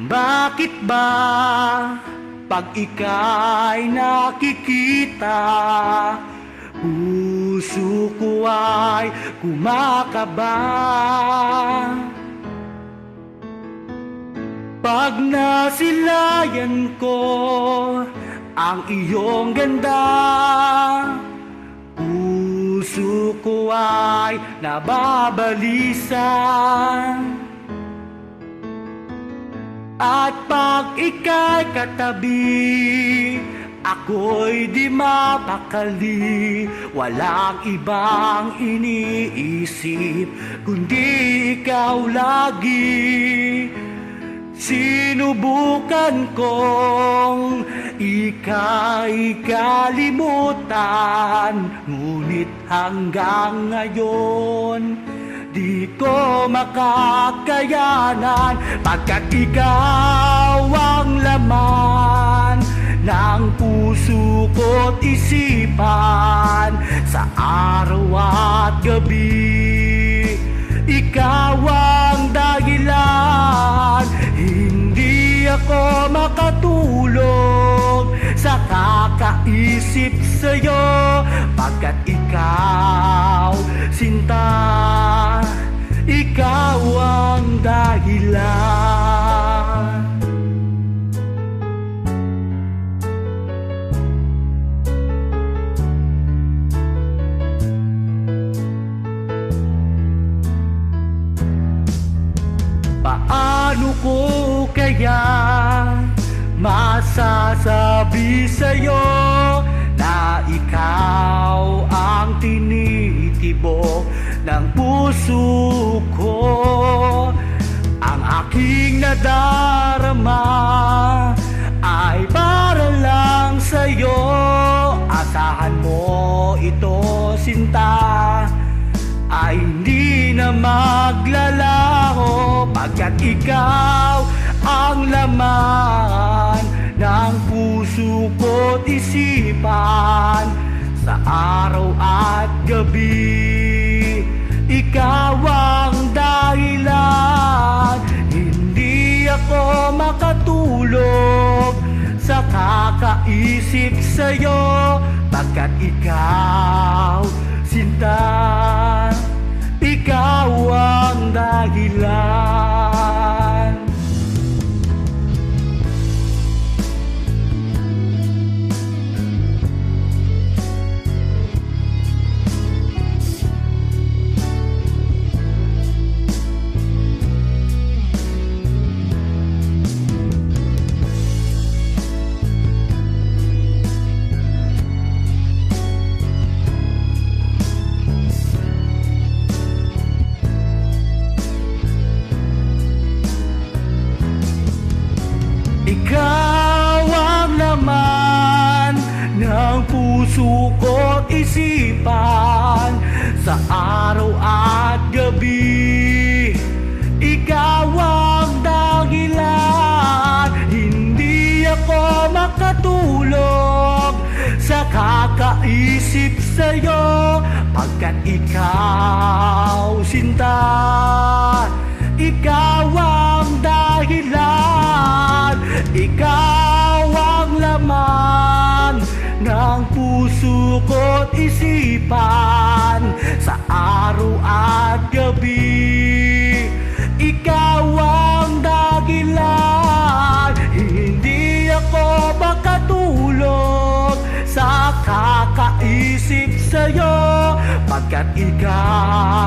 Bakit ba pag ika'y nakikita, puso ko ay kumakaba? Pag nasilayan ko ang iyong ganda, puso ko ay nababalisa. At pag ika'y katabi, ako'y di mapakali. Walang ibang iniisip kundi ikaw lagi. Sinubukan kong ika'y kalimutan, ngunit hanggang ngayon di ko makakayanan. Pagkat ikaw ang laman ng puso ko't isipan, sa araw at gabi ikaw ang dahilan. Hindi ako makatulog sa kakaisip sa'yo, pagkat ikaw, sinta, ikaw ang dahilan. Paano ko kaya masasabi sa'yo na ikaw ang tinitibok ng puso ko? Ang aking nadarama ay para lang sa'yo. Asahan mo ito, sinta, ay hindi na maglalaho, pagkat ikaw ang laman ng puso ko't isipan, sa araw at gabi ikaw ang dahilan. Hindi ako makatulog sa kakaisip sa'yo, pagkat ikaw, sinta, ikaw ang dahilan. Ikaw ang laman ng puso ko't isipan, sa araw at gabi ikaw ang dahilan. Hindi ako makatulog sa kakaisip sa'yo, pagkat ikaw, sinta, ikaw ang dahilan. Ikaw ang laman ng puso ko't isipan, sa araw at gabi ikaw ang dahilan. Hindi ako makatulog sa kakaisip sa'yo, pagkat ikaw